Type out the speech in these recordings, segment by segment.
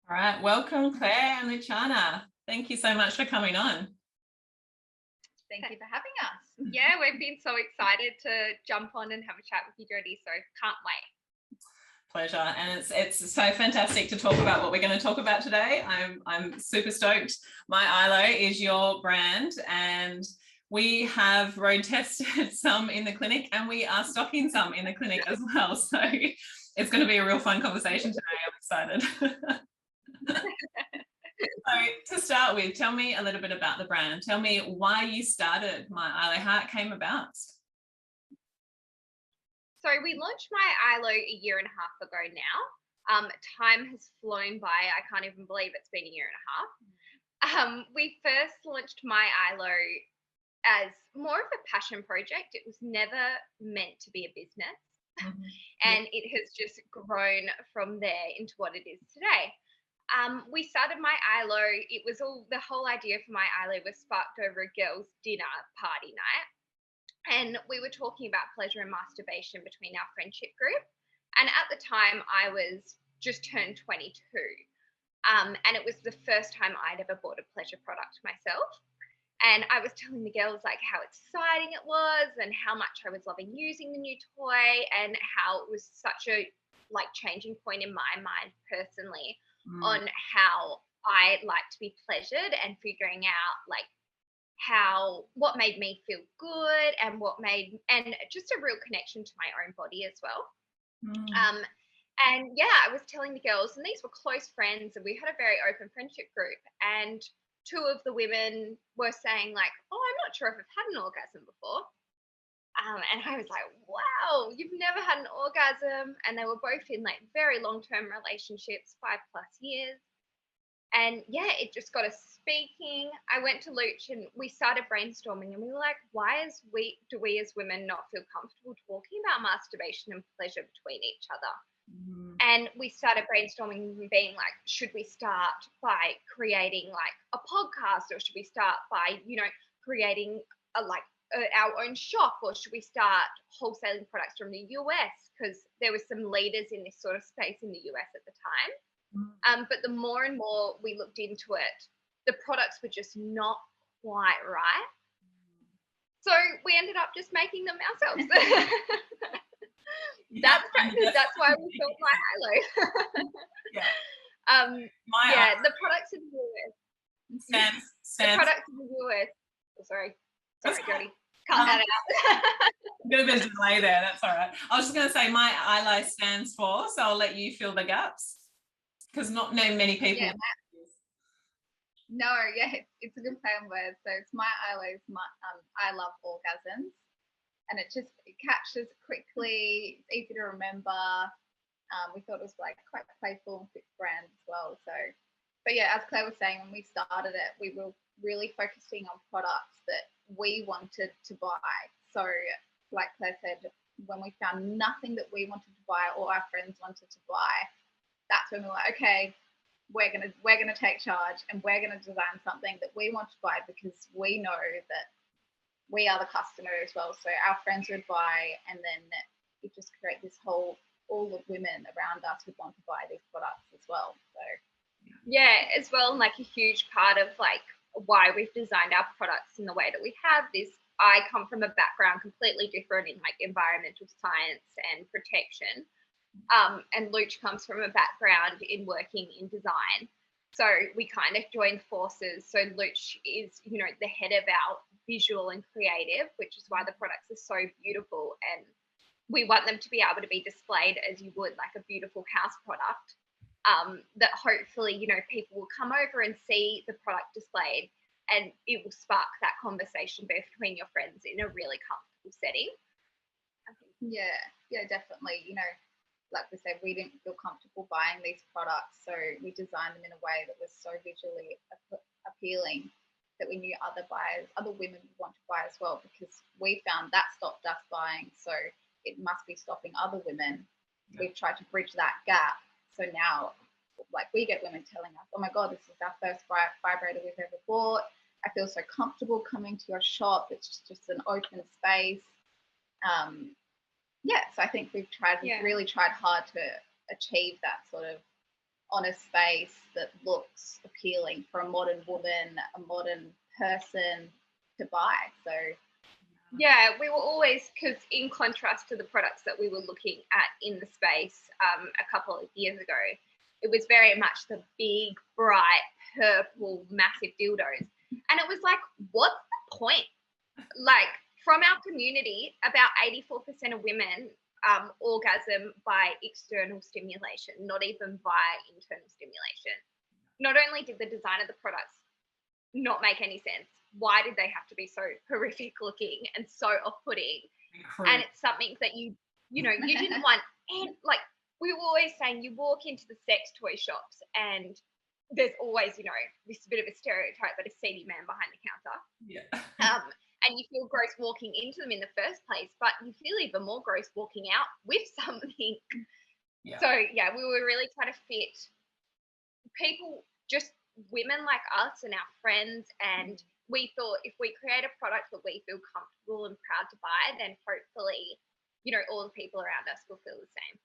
All right, welcome Claire and Luciana. Thank you so much for coming on. Thank you for having us. Yeah, we've been so excited to jump on and have a chat with you, Jodi, so can't wait. Pleasure, and it's so fantastic to talk about what we're going to talk about today. I'm super stoked. My ILO is your brand, and we have road tested some in the clinic, and we are stocking some in the clinic as well. So it's going to be a real fun conversation today. I'm excited. So to start with, tell me a little bit about the brand. Tell me why you started My ILO, how it came about. So we launched My ILO a year and a half ago now. Time has flown by. I can't even believe it's been a year and a half. We first launched My ILO as more of a passion project. It was never meant to be a business. And it has just grown from there into what it is today. We started My ILO. It was the whole idea for My ILO was sparked over a girls' dinner party night. And we were talking about pleasure and masturbation between our friendship group. And at the time, I was just turned 22. And it was the first time I'd ever bought a pleasure product myself. And I was telling the girls like how exciting it was and how much I was loving using the new toy and how it was such a changing point in my mind personally on how I like to be pleasured and figuring out what made me feel good and and just a real connection to my own body as well. And yeah, I was telling the girls, and these were close friends, and we had a very open friendship group, and two of the women were saying like, oh, I'm not sure if I've had an orgasm before. And I was like, wow, you've never had an orgasm. And they were both in very long-term relationships, 5+ years. And yeah, it just got us speaking. I went to Luch and we started brainstorming, and we were like, why do we as women not feel comfortable talking about masturbation and pleasure between each other? And we started brainstorming and being like, should we start by creating a podcast, or should we start by, creating our own shop, or should we start wholesaling products from the US? Because there were some leaders in this sort of space in the US at the time. But the more and more we looked into it, the products were just not quite right. So we ended up just making them ourselves. That's why we built My ILO. The products in the US. The products in the US. Oh, sorry, Jodi. Cut that out. A bit of a delay there. That's all right. I was just going to say My ILO stands for, so I'll let you fill the gaps. Because not many people. It's a good play on words. So it's My ILO's I love orgasms, and it captures quickly. It's easy to remember. We thought it was quite playful and quick brand as well. So, but yeah, as Claire was saying, when we started it, we were really focusing on products that we wanted to buy. So, like Claire said, when we found nothing that we wanted to buy or our friends wanted to buy, that's when we were like, okay, we're gonna take charge, and we're gonna design something that we want to buy, because we know that we are the customer as well. So our friends would buy, and then it just create this all the women around us would want to buy these products as well. So yeah, as well, and a huge part of why we've designed our products in the way that we have is I come from a background completely different in environmental science and protection. And Luch comes from a background in working in design. So we kind of joined forces. So Luch is, the head of our visual and creative, which is why the products are so beautiful. And we want them to be able to be displayed as you would a beautiful house product, that hopefully, people will come over and see the product displayed, and it will spark that conversation between your friends in a really comfortable setting. Yeah, definitely. Like we said, we didn't feel comfortable buying these products, so we designed them in a way that was so visually appealing that we knew other women would want to buy as well, because we found that stopped us buying, so it must be stopping other women. We've tried to bridge that gap, so now we get women telling us, oh my God, this is our first vibrator we've ever bought. I feel so comfortable coming to your shop. It's just an open space. So I think we've really tried hard to achieve that sort of on a space that looks appealing for a modern woman, a modern person to buy. So yeah, we were always, because in contrast to the products that we were looking at in the space a couple of years ago, it was very much the big, bright, purple, massive dildos. And it was like, what's the point? Like, from our community, about 84% of women orgasm by external stimulation, not even via internal stimulation. Not only did the design of the products not make any sense, why did they have to be so horrific looking and so off-putting? And it's something that you didn't want. And like we were always saying, you walk into the sex toy shops and there's always, this bit of a stereotype, but a seedy man behind the counter. Yeah. And you feel gross walking into them in the first place, but you feel even more gross walking out with something. Yeah. So yeah, we were really trying to fit people, just women like us and our friends, and we thought if we create a product that we feel comfortable and proud to buy, then hopefully, all the people around us will feel the same.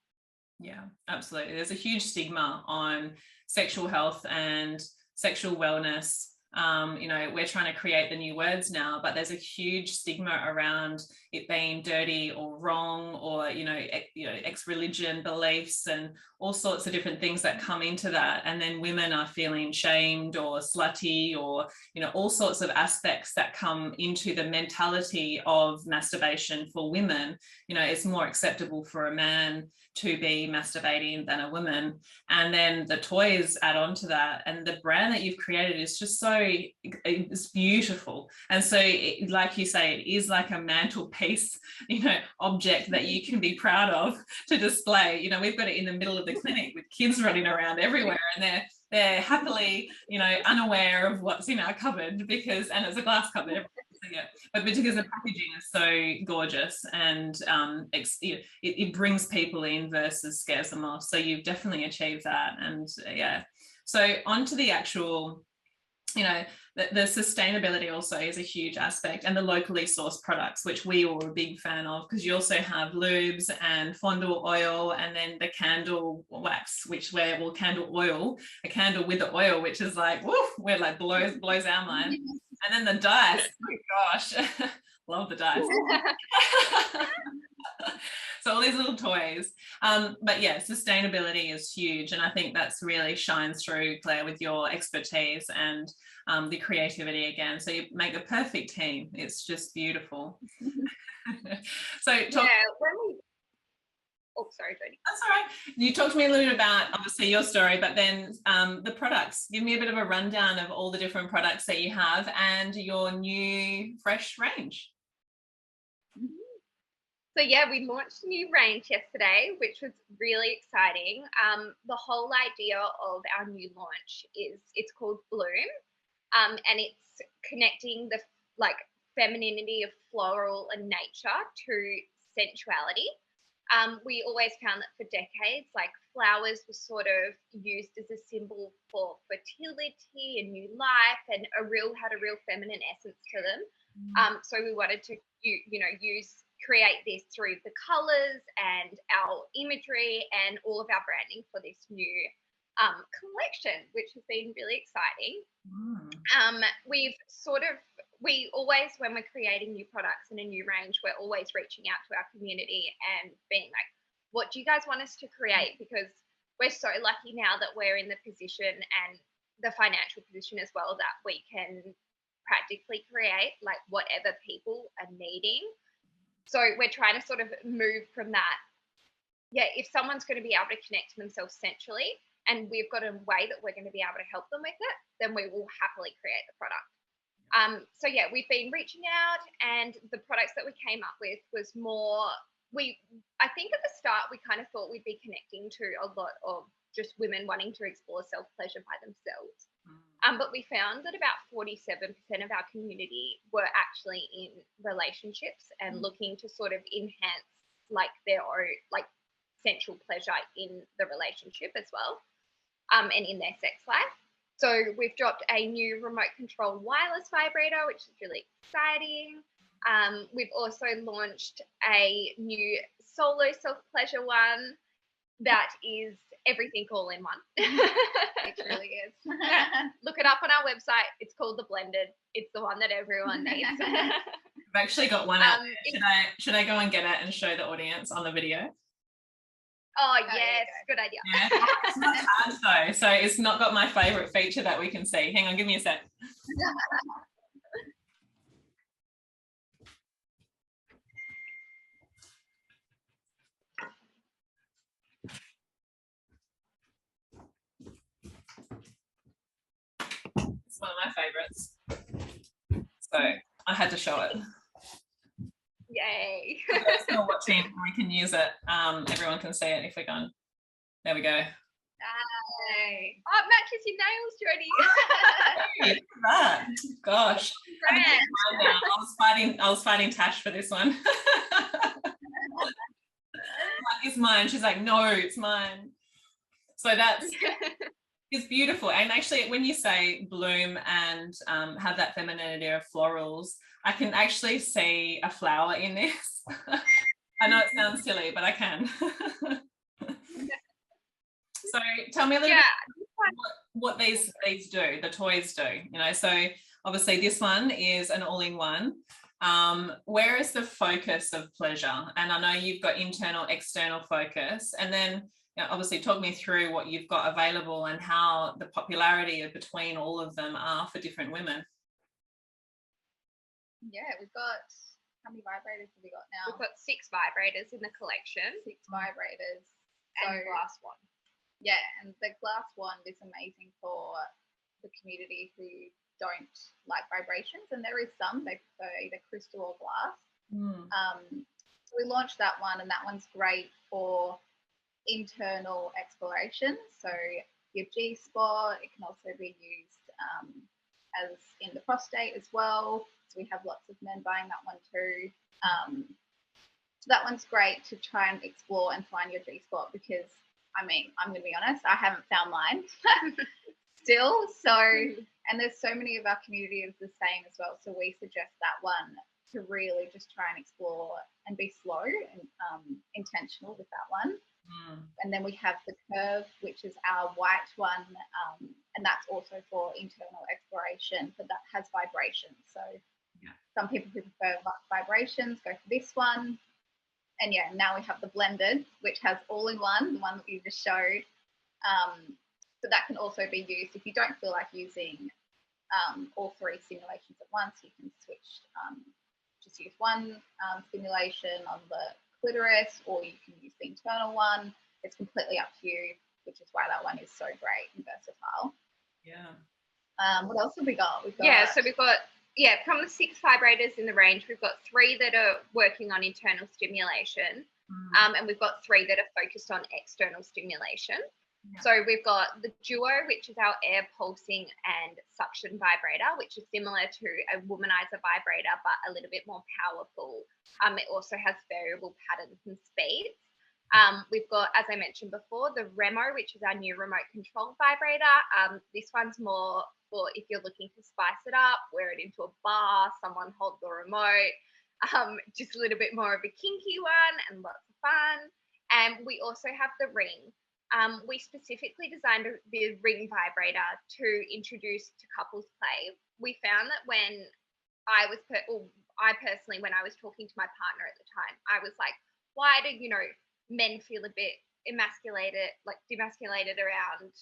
Yeah, absolutely. There's a huge stigma on sexual health and sexual wellness. We're trying to create the new words now, but there's a huge stigma around it being dirty or wrong, or ex-religion beliefs and all sorts of different things that come into that. And then women are feeling shamed or slutty, or all sorts of aspects that come into the mentality of masturbation for women. It's more acceptable for a man to be masturbating than a woman, and then the toys add on to that, and the brand that you've created is just it's beautiful. And so like you say, it is like a mantelpiece object that you can be proud of to display. We've got it in the middle of the clinic with kids running around everywhere, and they're happily unaware of what's in our cupboard, and it's a glass cupboard. Yeah, but because the packaging is so gorgeous, and it brings people in versus scares them off. So you've definitely achieved that. And yeah, so on to the actual, the sustainability also is a huge aspect, and the locally sourced products, which we were a big fan of, because you also have lubes and fondant oil, and then the candle wax, candle oil, a candle with the oil, which is like, woof, where like blows our mind. And then the dice, oh gosh, love the dice. So all these little toys. But yeah, sustainability is huge. And I think that's really shines through, Claire, with your expertise and the creativity again. So you make a perfect team. It's just beautiful. Oh, sorry, Jodi. That's all right. You talked to me a little bit about, obviously, your story, but then the products. Give me a bit of a rundown of all the different products that you have and your new fresh range. So yeah, we launched a new range yesterday, which was really exciting. The whole idea of our new launch it's called Bloom, and it's connecting the femininity of floral and nature to sensuality. We always found that for decades, flowers were sort of used as a symbol for fertility and new life, and had a real feminine essence to them. So we wanted to, create this through the colours and our imagery and all of our branding for this new collection, which has been really exciting. We always, when we're creating new products and a new range, we're always reaching out to our community and being like, what do you guys want us to create? Because we're so lucky now that we're in the position and the financial position as well that we can practically create whatever people are needing. So we're trying to sort of move from that. Yeah, if someone's going to be able to connect to themselves sensually and we've got a way that we're going to be able to help them with it, then we will happily create the product. So yeah, we've been reaching out, and the products that we came up with was more, I think at the start we kind of thought we'd be connecting to a lot of just women wanting to explore self-pleasure by themselves. But we found that about 47% of our community were actually in relationships and looking to sort of enhance their own sensual pleasure in the relationship as well, and in their sex life. So we've dropped a new remote control wireless vibrator, which is really exciting. We've also launched a new solo self-pleasure one. that is everything all in one. It really is. Look it up on our website. It's called the Blended. It's the one that everyone needs. I've actually got one out there. Should I go and get it and show the audience on the video? Oh, yes, good idea. Yeah. It's not hard though, so it's not got my favourite feature that we can see. Hang on, give me a sec. It's one of my favourites. So I had to show it. Yay. For those who are watching, we can use it. Everyone can see it if we're going. There we go. Yay. Oh, it matches your nails, Jodi. Hey, look at that. Gosh. I was fighting Tash for this one. Like, it's mine. She's like, no, it's mine. So that's it's beautiful. And actually, when you say bloom and have that femininity of florals, I can actually see a flower in this. I know it sounds silly, but I can. So tell me a little bit what these do, the toys do, you know. So obviously this one is an all-in-one. Where is the focus of pleasure? And I know you've got internal, external focus, and then obviously talk me through what you've got available and how the popularity between all of them are for different women. Yeah, we've got, how many vibrators have we got now? We've got 6 vibrators in the collection. 6 vibrators. And a glass one. Yeah, and the glass one is amazing for the community who don't like vibrations, and there is some, they prefer either crystal or glass. So we launched that one, and that one's great for internal exploration. So your G-spot, it can also be used as in the prostate as well. So we have lots of men buying that one too. So that one's great to try and explore and find your G-spot, because I mean, I'm going to be honest, I haven't found mine still. So, and there's so many of our community is the same as well. So we suggest that one to really just try and explore and be slow and intentional with that one. And then we have the curve, which is our white one, and that's also for internal exploration, but that has vibrations. So some people who prefer vibrations go for this one. And yeah, now we have the blended, which has all-in-one, the one that you just showed. So that can also be used if you don't feel like using all 3 stimulations at once. You can switch, just use one stimulation on the clitoris, or you can use the internal one. It's completely up to you, which is why that one is so great and versatile. Yeah. What else have we got? So we've got, from the 6 vibrators in the range, we've got 3 that are working on internal stimulation, and we've got 3 that are focused on external stimulation. Yeah. So we've got the Duo, which is our air pulsing and suction vibrator, which is similar to a womanizer vibrator, but a little bit more powerful. It also has variable patterns and speeds. We've got, as I mentioned before, the Remo, which is our new remote control vibrator. This one's more for if you're looking to spice it up, wear it into a bar, someone hold the remote, just a little bit more of a kinky one and lots of fun. And we also have the Ring. We specifically designed the Ring vibrator to introduce to couples play. We found that when I personally, when I was talking to my partner at the time, I was like, why do, men feel a bit demasculated around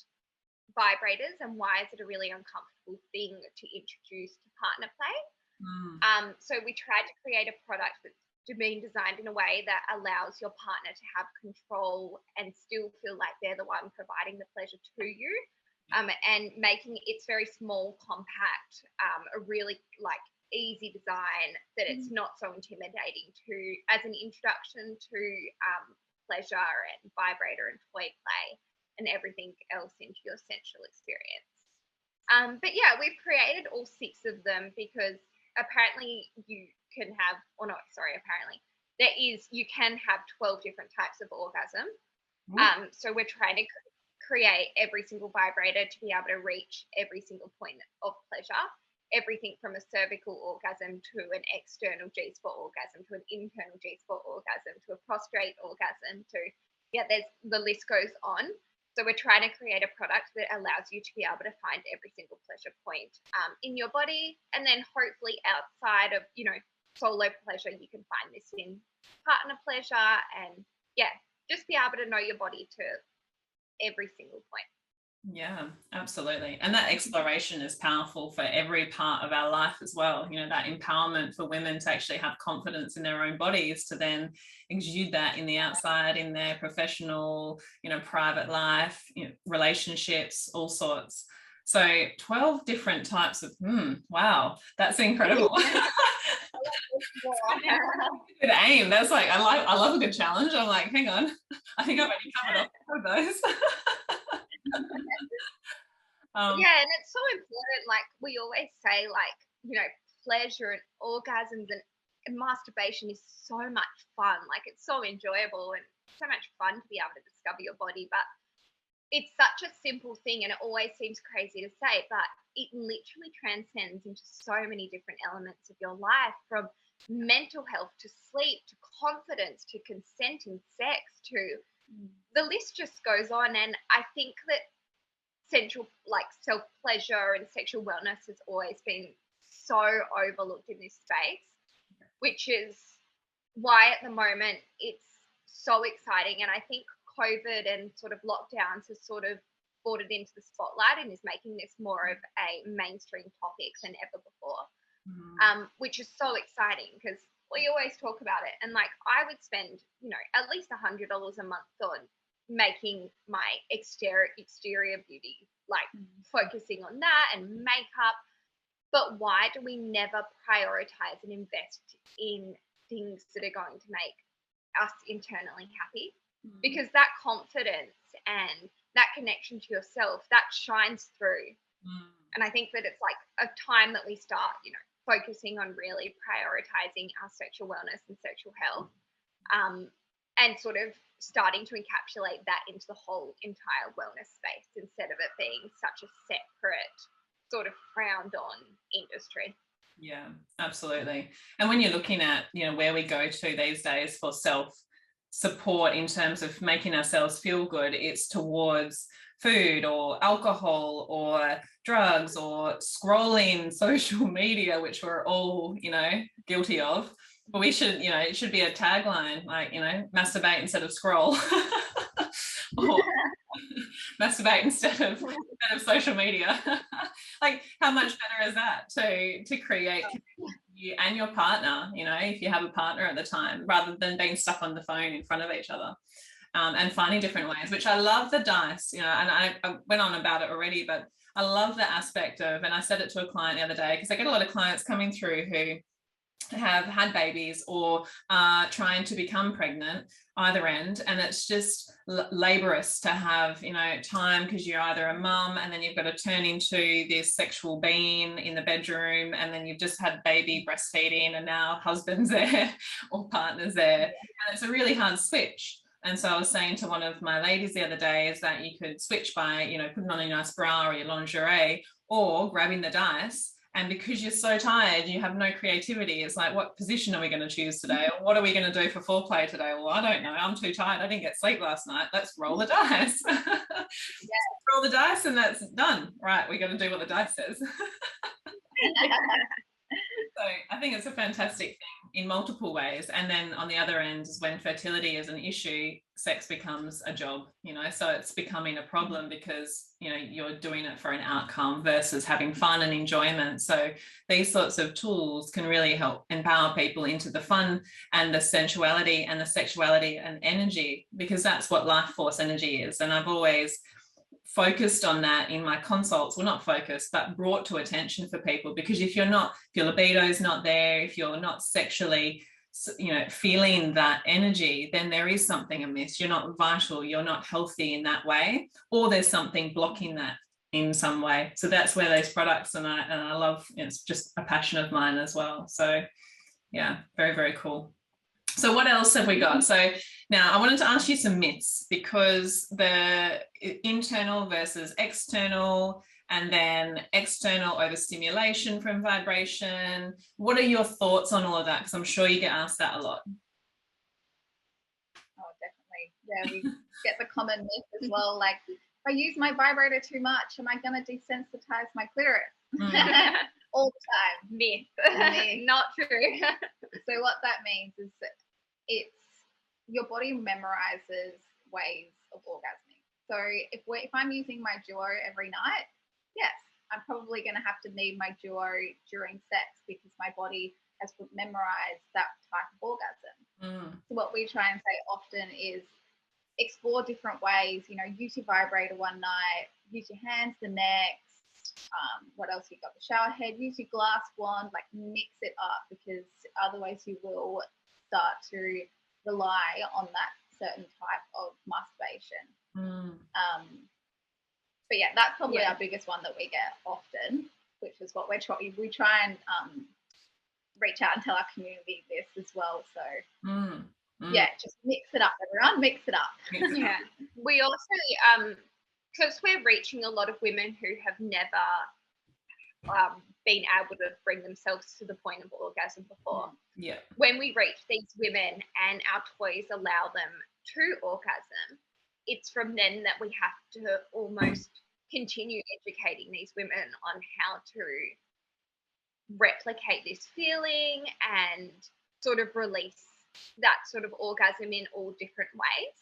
vibrators, and why is it a really uncomfortable thing to introduce to partner play? So we tried to create a product that's been designed in a way that allows your partner to have control and still feel like they're the one providing the pleasure to you, and making it's very small, compact, a really easy design that it's not so intimidating to as an introduction to pleasure and vibrator and toy play and everything else into your sensual experience. But yeah, we've created all 6 of them because apparently you can have, you can have 12 different types of orgasm. So we're trying to create every single vibrator to be able to reach every single point of pleasure. Everything from a cervical orgasm to an external G-spot orgasm to an internal G-spot orgasm to a prostrate orgasm to yeah, the list goes on. So we're trying to create a product that allows you to be able to find every single pleasure point in your body, and then hopefully outside of, you know, solo pleasure, you can find this in partner pleasure, and yeah, just be able to know your body to every single point. Yeah, absolutely. And that exploration is powerful for every part of our life as well. You know, that empowerment for women to actually have confidence in their own bodies, to then exude that in the outside, in their professional, you know, private life, you know, relationships, all sorts. So 12 different types of, wow, that's incredible. Good aim. That's like, I love a good challenge. I'm like, hang on, I think I've already covered off with those. Yeah, and it's so important. Like we always say, like, you know, pleasure and orgasms and masturbation is so much fun. Like it's so enjoyable and so much fun to be able to discover your body. But it's such a simple thing, and it always seems crazy to say, but it literally transcends into so many different elements of your life, from mental health to sleep to confidence to consent in sex to the list just goes on. And I think that self-pleasure and sexual wellness has always been so overlooked in this space, which is why at the moment it's so exciting. And I think COVID and sort of lockdowns has sort of brought it into the spotlight and is making this more of a mainstream topic than ever before, which is so exciting because we always talk about it. And like I would spend, you know, at least $100 a month on making my exterior beauty, like focusing on that and makeup. But why do we never prioritize and invest in things that are going to make us internally happy? Because that confidence and that connection to yourself, that shines through. And I think that it's like a time that we start, you know, focusing on really prioritizing our sexual wellness and sexual health, and sort of starting to encapsulate that into the whole entire wellness space instead of it being such a separate sort of frowned on industry. Yeah, absolutely. And when you're looking at, you know, where we go to these days for self support in terms of making ourselves feel good, it's towards food or alcohol or drugs or scrolling social media, which we're all, you know, guilty of. But we should, you know, it should be a tagline like, you know, masturbate instead of scroll. Or masturbate instead of social media. Like how much better is that to create you and your partner, you know, if you have a partner at the time, rather than being stuck on the phone in front of each other, and finding different ways, which I love the dice, you know, and I went on about it already, but I love the aspect of, and I said it to a client the other day, because I get a lot of clients coming through who have had babies or are trying to become pregnant, either end, and it's just laborious to have, you know, time, because you're either a mum and then you've got to turn into this sexual being in the bedroom, and then you've just had baby breastfeeding and now husband's there or partner's there, and it's a really hard switch. And so I was saying to one of my ladies the other day is that you could switch by, you know, putting on a nice bra or your lingerie, or grabbing the dice. And because you're so tired, you have no creativity. It's like, what position are we going to choose today? Or what are we going to do for foreplay today? Well, I don't know. I'm too tired. I didn't get sleep last night. Let's roll the dice. Roll the dice and that's done. Right, we got to do what the dice says. So I think it's a fantastic thing in multiple ways. And then on the other end is when fertility is an issue, sex becomes a job, you know, so it's becoming a problem because, you know, you're doing it for an outcome versus having fun and enjoyment. So these sorts of tools can really help empower people into the fun and the sensuality and the sexuality and energy, because that's what life force energy is. And I've always focused on that in my consults. Well, not focused, but brought to attention for people, because if your libido is not there, if you're not sexually, you know, feeling that energy, then there is something amiss. You're not vital, you're not healthy in that way, or there's something blocking that in some way. So that's where those products, and I love, it's just a passion of mine as well. So yeah, very, very cool. So what else have we got? So now I wanted to ask you some myths, because the internal versus external, and then external overstimulation from vibration. What are your thoughts on all of that? Because I'm sure you get asked that a lot. Oh, definitely. Yeah, get the common myth as well, like, if I use my vibrator too much, am I going to desensitize my clitoris? All the time. Myth. Myth. Not true. So what that means is that it's your body memorizes ways of orgasming. So if I'm using my duo every night, yes, I'm probably going to have to need my duo during sex because my body has memorized that type of orgasm. So what we try and say often is explore different ways. You know, use your vibrator one night, use your hands the next. What else you got? The shower head. Use your glass wand. Like, mix it up, because otherwise you will start to rely on that certain type of masturbation. But yeah, that's probably our biggest one that we get often, which is what we try and reach out and tell our community this as well. So yeah, just mix it up, everyone. Mix it up. Yeah. We also, because we're reaching a lot of women who have never been able to bring themselves to the point of orgasm before. Yeah. When we reach these women and our toys allow them to orgasm, it's from then that we have to almost continue educating these women on how to replicate this feeling and sort of release that sort of orgasm in all different ways,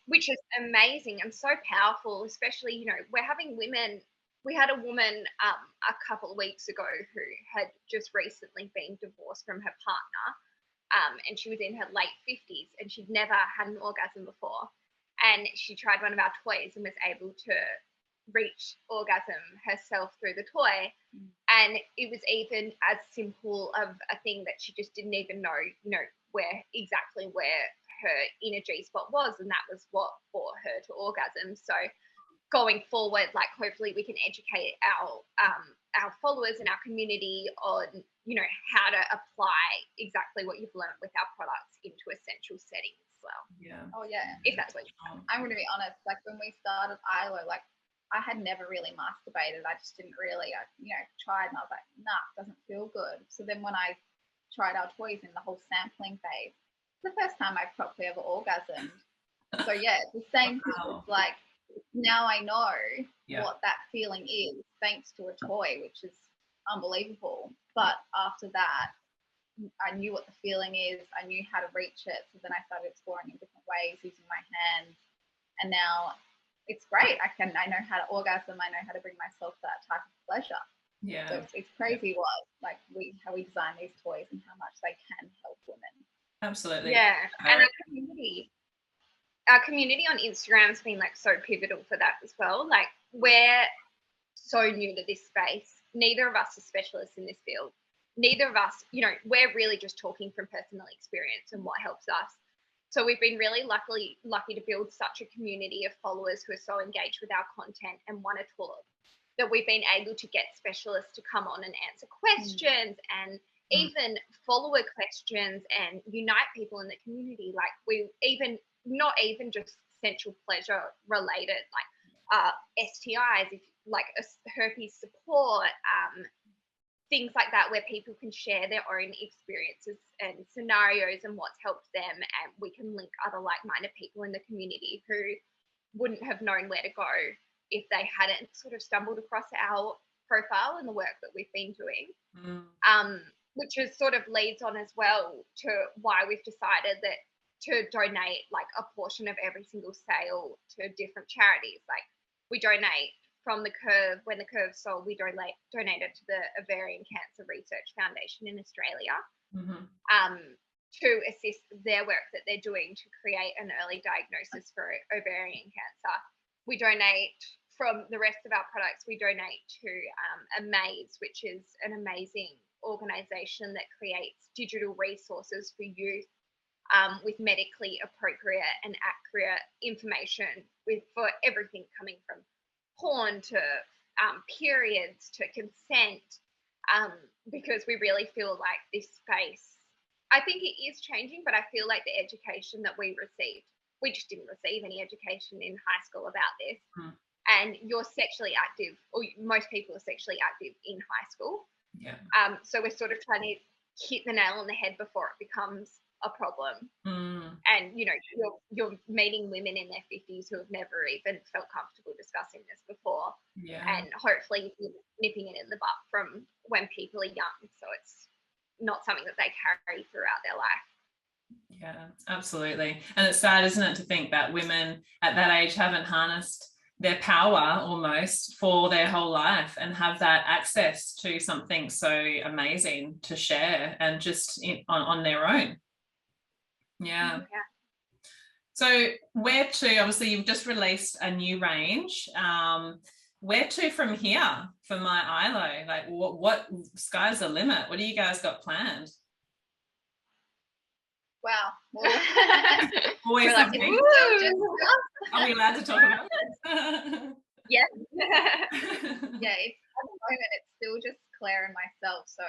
which is amazing and so powerful, especially, you know, we're having women. We had a woman a couple of weeks ago who had just recently been divorced from her partner, and she was in her late 50s and she'd never had an orgasm before. And she tried one of our toys and was able to reach orgasm herself through the toy. And it was even as simple of a thing that she just didn't even know, you know, where her inner G spot was. And that was what brought her to orgasm. So going forward, like, hopefully we can educate our followers and our community on, you know, how to apply exactly what you've learned with our products into a sensual setting as well. Yeah. Oh yeah. If that's what you want. I'm going to be honest. Like, when we started ILO, like, I had never really masturbated. I just didn't really, tried, and I was like, nah, it doesn't feel good. So then when I tried our toys in the whole sampling phase, it's the first time I properly ever orgasmed. So yeah, it's the same thing. It's like, now I know what that feeling is thanks to a toy, which is unbelievable. But after that, I knew what the feeling is. I knew how to reach it. So then I started exploring in different ways using my hands. And now it's great. I know how to orgasm. I know how to bring myself that type of pleasure. Yeah. So it's crazy how we design these toys and how much they can help women. Absolutely. Yeah. And our community on Instagram has been, like, so pivotal for that as well. Like, we're so new to this space. Neither of us are specialists in this field. Neither of us, you know, we're really just talking from personal experience and what helps us. So we've been really lucky to build such a community of followers who are so engaged with our content and want to talk, that we've been able to get specialists to come on and answer questions and even follower questions and unite people in the community. Like, we even, not even just sensual pleasure related, like STIs, like herpes support, things like that, where people can share their own experiences and scenarios and what's helped them, and we can link other like-minded people in the community who wouldn't have known where to go if they hadn't sort of stumbled across our profile and the work that we've been doing. Which is sort of leads on as well to why we've decided that to donate, like, a portion of every single sale to different charities. Like, we donate from the Curve. When the Curve sold, we donated to the Ovarian Cancer Research Foundation in Australia, to assist their work that they're doing to create an early diagnosis for ovarian cancer. We donate from the rest of our products. We donate to Amaze, which is an amazing organisation that creates digital resources for youth with medically appropriate and accurate information for everything coming from porn to periods to consent, because we really feel like this space, I think it is changing, but I feel like the education that we received, we just didn't receive any education in high school about this. And you're sexually active, or most people are sexually active in high school. Yeah. So we're sort of trying to hit the nail on the head before it becomes a problem. Mm. And, you know, you're meeting women in their 50s who have never even felt comfortable discussing this before. Yeah. And hopefully nipping it in the butt from when people are young, so it's not something that they carry throughout their life. Yeah, absolutely. And it's sad, isn't it, to think that women at that age haven't harnessed their power almost for their whole life and have that access to something so amazing to share and just on their own. Yeah. So where to? Obviously, you've just released a new range. Where to from here for My ILO? Like, what sky's the limit? What do you guys got planned? Wow. Always We're like, something. Are we allowed to talk about it? Yeah. Yeah, at the moment it's still just Claire and myself. So,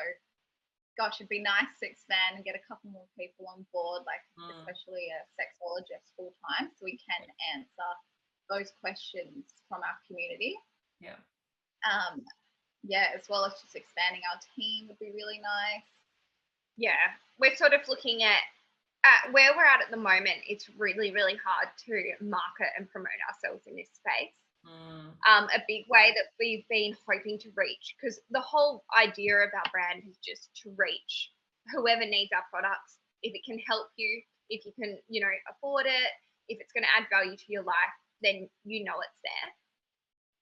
gosh, it'd be nice to expand and get a couple more people on board, like especially a sexologist full time, so we can answer those questions from our community. Yeah. Yeah, as well as just expanding our team would be really nice. Yeah, we're sort of looking at where we're at the moment. It's really, really hard to market and promote ourselves in this space. A big way that we've been hoping to reach, because the whole idea of our brand is just to reach whoever needs our products. If it can help you, if you can, you know, afford it, if it's going to add value to your life, then you know it's there.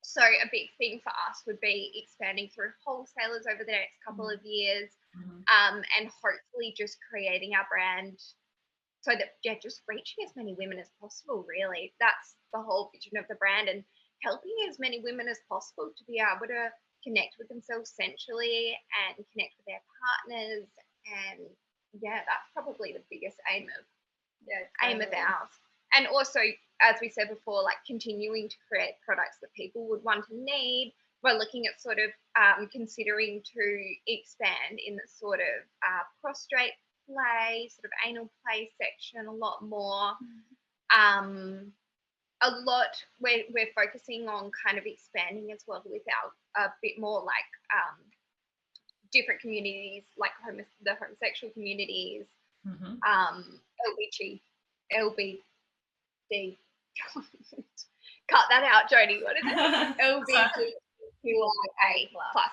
So a big thing for us would be expanding through wholesalers over the next couple of years, and hopefully just creating our brand so that, yeah, just reaching as many women as possible, really. That's the whole vision of the brand, and helping as many women as possible to be able to connect with themselves sensually and connect with their partners. And, yeah, that's probably the biggest aim of ours. And also, as we said before, like continuing to create products that people would want and need. We're looking at sort of considering to expand in the sort of prostrate play, sort of anal play section a lot more. A lot, we're focusing on kind of expanding as well with our a bit more like different communities, like the homosexual communities, LBD. Cut that out, Jodi. What is it? LGBTQIA plus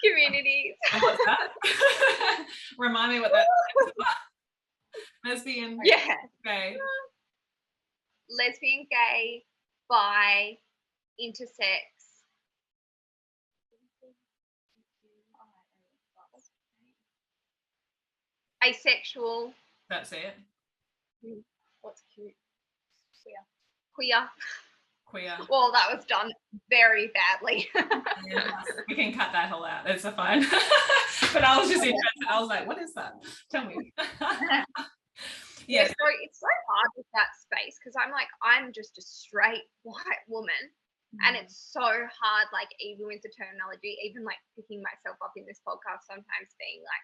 communities. And what's that? Remind me what that is. Lesbian. Yeah. Gay. Lesbian, gay, bi, intersex. Asexual. That's it. What's cute? Queer. Well, that was done very badly. Yeah, we can cut that whole out. It's fine. But I was just interested. I was like, what is that? Tell me. Yeah, so it's so hard with that space, because I'm just a straight white woman, and it's so hard, like, even with the terminology, even like picking myself up in this podcast sometimes being like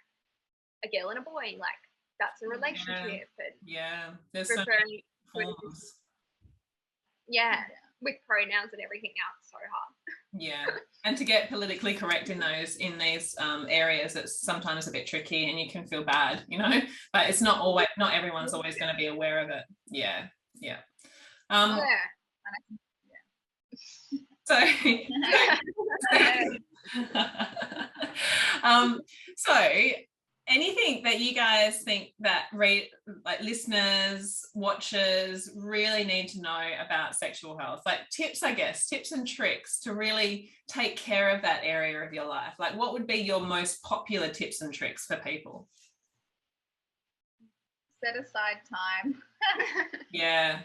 a girl and a boy, like that's a relationship. And there's so many forms. With pronouns and everything now, it's so hard. Yeah, and to get politically correct in these areas, it's sometimes a bit tricky, and you can feel bad, you know. But it's not everyone's always going to be aware of it. Yeah. So anything that you guys think that listeners, watchers really need to know about sexual health, like tips and tricks to really take care of that area of your life? Like, what would be your most popular tips and tricks for people? Set aside time. Yeah.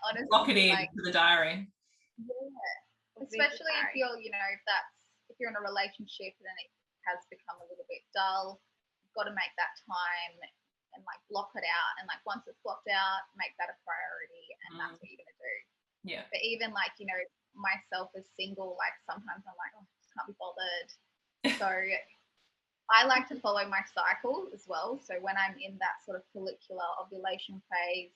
Honestly, lock it in to the diary. Yeah. Especially if you're, if you're in a relationship and it has become a little bit dull, you've got to make that time and like block it out. And like once it's blocked out, make that a priority, and that's what you're gonna do. Yeah. But even like, myself as single, like sometimes I'm like, oh, I just can't be bothered. So I like to follow my cycle as well. So when I'm in that sort of follicular ovulation phase,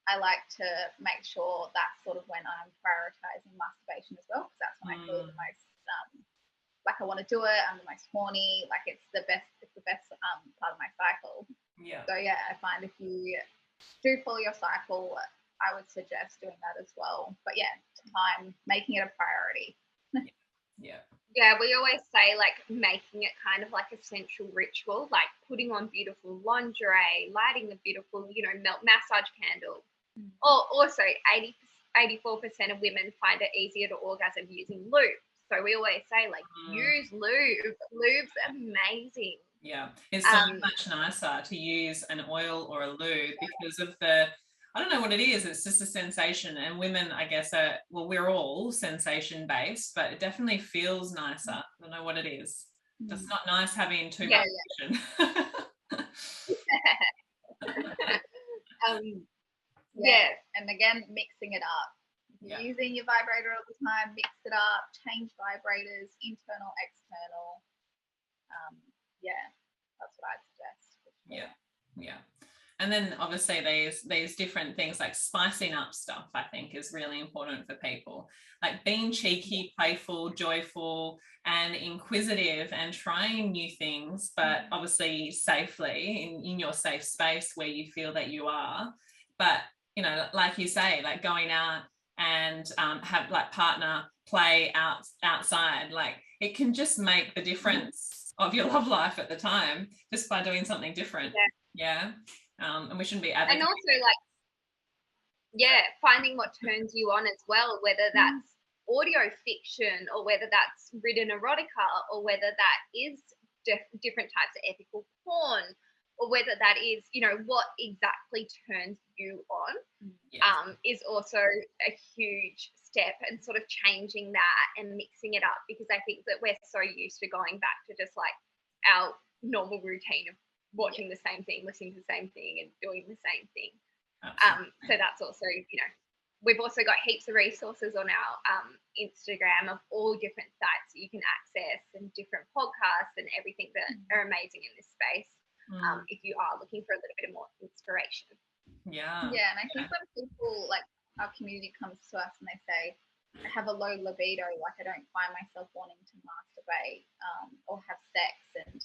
I like to make sure that's sort of when I'm prioritizing masturbation as well, because that's when I feel the most like I want to do it. I'm the most horny. Like it's the best part of my cycle. Yeah. So yeah, I find if you do follow your cycle, I would suggest doing that as well. But yeah, time, making it a priority. Yeah. Yeah, we always say like making it kind of like a sensual ritual, like putting on beautiful lingerie, lighting a beautiful, massage candle. Or also 84% of women find it easier to orgasm using lube. So we always say like use lube. Lube's amazing. Yeah, it's so much nicer to an oil or a lube because of I don't know what it is. It's just a sensation. And women, I guess, we're all sensation based, but it definitely feels nicer. I don't know what it is. It's not nice having too much action. And again, mixing it up. Using your vibrator all the time, mix it up, change vibrators, internal, external. That's what I'd suggest. Yeah. And then obviously there's different things like spicing up stuff, I think is really important for people. Like being cheeky, playful, joyful, and inquisitive and trying new things, but obviously safely in your safe space where you feel that you are. But, like you say, like going out and have like partner play outside, like it can just make the difference of your love life at the time just by doing something different. And we shouldn't be advocating. And also finding what turns you on as well, whether that's audio fiction or whether that's written erotica or whether that is different types of ethical porn or whether that is, what exactly turns you on is also a huge step, and sort of changing that and mixing it up, because I think that we're so used to going back to just like our normal routine of watching the same thing, listening to the same thing and doing the same thing. So that's also, we've also got heaps of resources on our Instagram of all different sites that you can access and different podcasts and everything that are amazing in this space. If you are looking for a little bit more inspiration. And I think when people, like our community, comes to us and they say, I have a low libido, like I don't find myself wanting to masturbate or have sex, and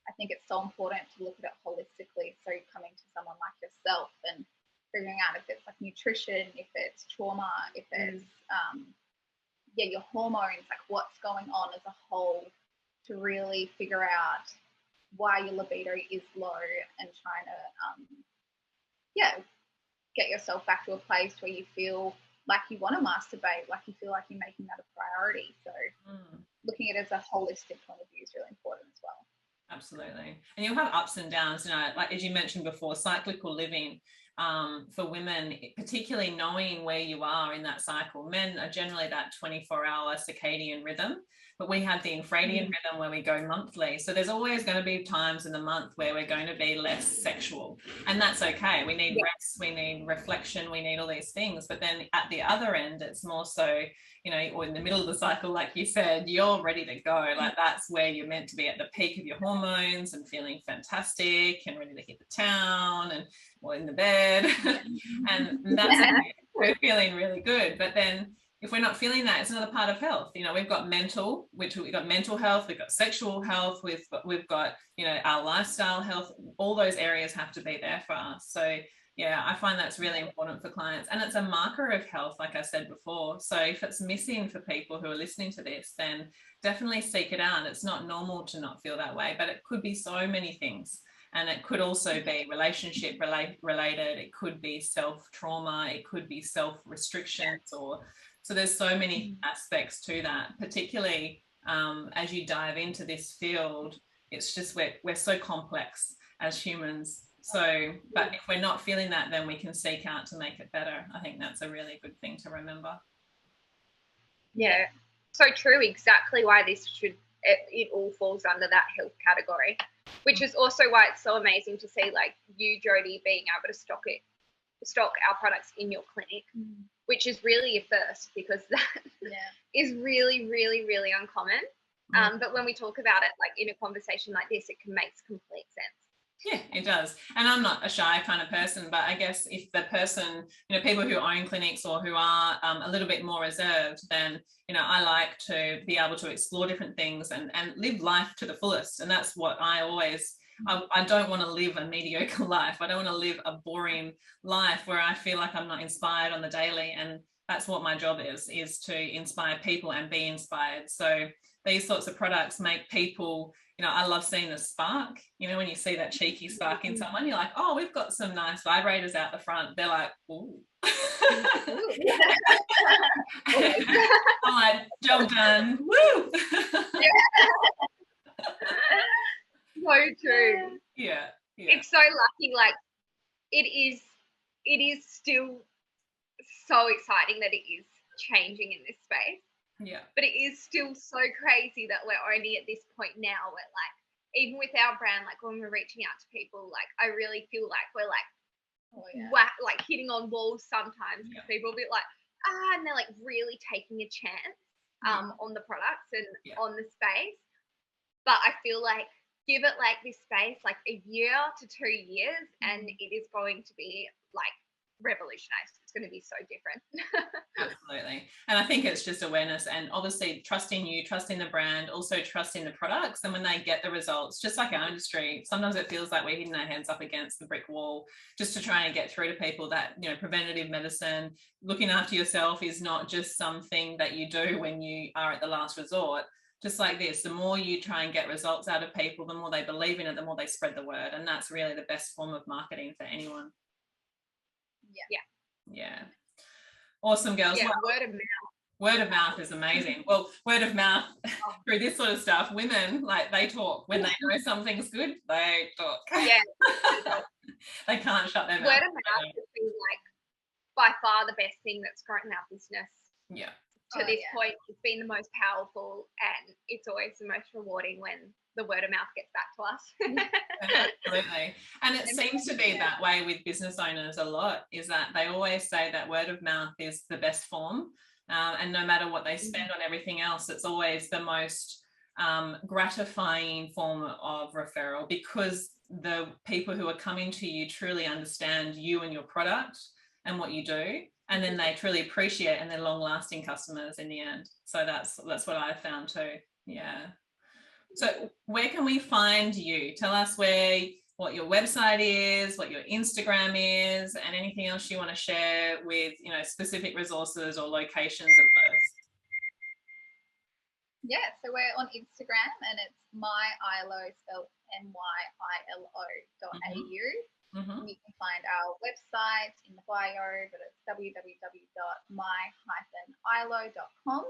I think it's so important to look at it holistically. So coming to someone like yourself and figuring out if it's like nutrition, if it's trauma, if it's your hormones, like what's going on as a whole, to really figure out why your libido is low and trying to get yourself back to a place where you feel like you want to masturbate, like you feel like you're making that a priority. So looking at it as a holistic point of view is really important as well. Absolutely. And you'll have ups and downs, like as you mentioned before, cyclical living for women, particularly knowing where you are in that cycle. Men are generally that 24-hour circadian rhythm, but we have the infradian rhythm where we go monthly. So there's always going to be times in the month where we're going to be less sexual, and that's okay. We need rest, we need reflection, we need all these things. But then at the other end, it's more so, or in the middle of the cycle, like you said, you're ready to go. Like that's where you're meant to be, at the peak of your hormones and feeling fantastic and ready to hit the town or in the bed. And that's it. We're feeling really good. But then if we're not feeling that, it's another part of health. We've got mental, we've got mental health, we've got sexual health, we've got our lifestyle health. All those areas have to be there for us. So I find that's really important for clients, and it's a marker of health, like I said before. So if it's missing for people who are listening to this, then definitely seek it out. It's not normal to not feel that way, but it could be so many things. And it could also be relationship related. It could be self-trauma. It could be self-restrictions, so there's so many aspects to that, particularly as you dive into this field. It's just we're so complex as humans. So, but if we're not feeling that, then we can seek out to make it better. I think that's a really good thing to remember. Yeah, so true. Exactly why it all falls under that health category, which is also why it's so amazing to see like you, Jodi, being able to stock our products in your clinic, which is really a first, because that is really, really, really uncommon. But when we talk about it like in a conversation like this, it can make complete sense. Yeah, it does. And I'm not a shy kind of person, but I guess if the person, people who own clinics or who are a little bit more reserved, then, I like to be able to explore different things and live life to the fullest. And that's what I always I don't want to live a mediocre life. I don't want to live a boring life where I feel like I'm not inspired on the daily. And that's what my job is to inspire people and be inspired. So these sorts of products make people, you know, I love seeing the spark. You know, when you see that cheeky spark in someone, you're like, oh, we've got some nice vibrators out the front. They're like, ooh. I'm like, job done. Woo. So true. Yeah. It's so lucky. Like, it is still so exciting that it is changing in this space. Yeah. But it is still so crazy that we're only at this point now where, like, even with our brand, like when we're reaching out to people, like I really feel like we're like, like hitting on walls sometimes because people will be like, and they're like really taking a chance on the products and on the space. But I feel like give it like this space, like a year to 2 years, and it is going to be like revolutionized. It's going to be so different. Absolutely. And I think it's just awareness and obviously trusting you, trusting the brand, also trusting the products. And when they get the results, just like our industry, sometimes it feels like we're hitting our heads up against the brick wall just to try and get through to people that, you know, preventative medicine, looking after yourself is not just something that you do when you are at the last resort. Just like this, the more you try and get results out of people, the more they believe in it, the more they spread the word. And that's really the best form of marketing for anyone. Yeah. Awesome, girls. Yeah, well, word of mouth is amazing. Well, word of mouth through this sort of stuff, women, like, they talk. When they know something's good, they talk. Yeah. They can't shut their mouth. Word of mouth has been like by far the best thing that's grown our business. Yeah. To this point, it's been the most powerful, and it's always the most rewarding when the word of mouth gets back to us. Absolutely. And it seems to be that way with business owners a lot, is that they always say that word of mouth is the best form. And no matter what they spend on everything else, it's always the most gratifying form of referral, because the people who are coming to you truly understand you and your product and what you do. And then they truly appreciate, and they're long-lasting customers in the end. So that's what I found too. Yeah. So where can we find you? Tell us what your website is, what your Instagram is, and anything else you want to share with, you know, specific resources or locations of those. Yeah, so we're on Instagram, and it's My ILO, spelled MYILO.au. Mm-hmm. You can find our website in the bio, but it's www.my-ilo.com.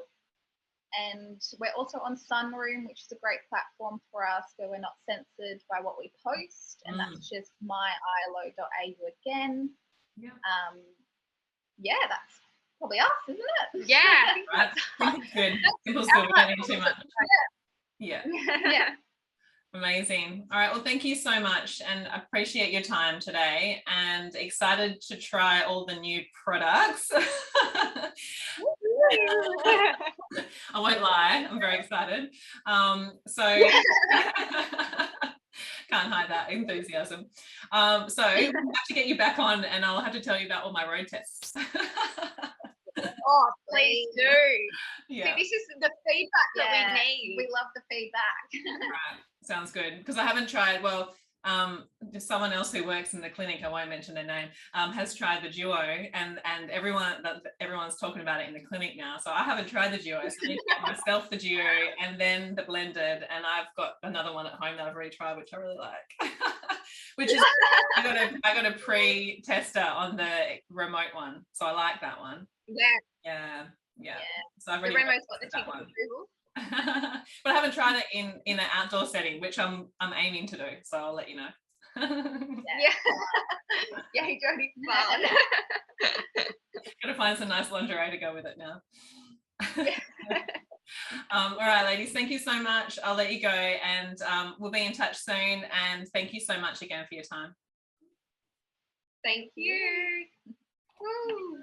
And we're also on Sunroom, which is a great platform for us where we're not censored by what we post. And that's just myilo.au again. Yeah. That's probably us, isn't it? Yeah. Right. It's good. People's good. We don't need too much. Yeah. Yeah. Amazing. All right. Well, thank you so much, and I appreciate your time today, and excited to try all the new products. I won't lie. I'm very excited. So can't hide that enthusiasm. So we'll have to get you back on, and I'll have to tell you about all my road tests. Oh, please do. Yeah. See, this is the feedback that we need. We love the feedback. Right. Sounds good. Because I haven't tried, just someone else who works in the clinic, I won't mention their name, has tried the Duo, and everyone's talking about it in the clinic now. So I haven't tried the Duo, so I need to get myself the Duo and then the blended, and I've got another one at home that I've already tried, which I really like. Which is I got a pre-tester on the remote one, so I like that one. Yeah. So I've already got that one. But I haven't tried it in an outdoor setting, which I'm aiming to do, so I'll let you know. Yeah, Jodi's fun. Gotta find some nice lingerie to go with it now. All right, ladies, thank you so much. I'll let you go, and we'll be in touch soon, and thank you so much again for your time. Thank you. Woo.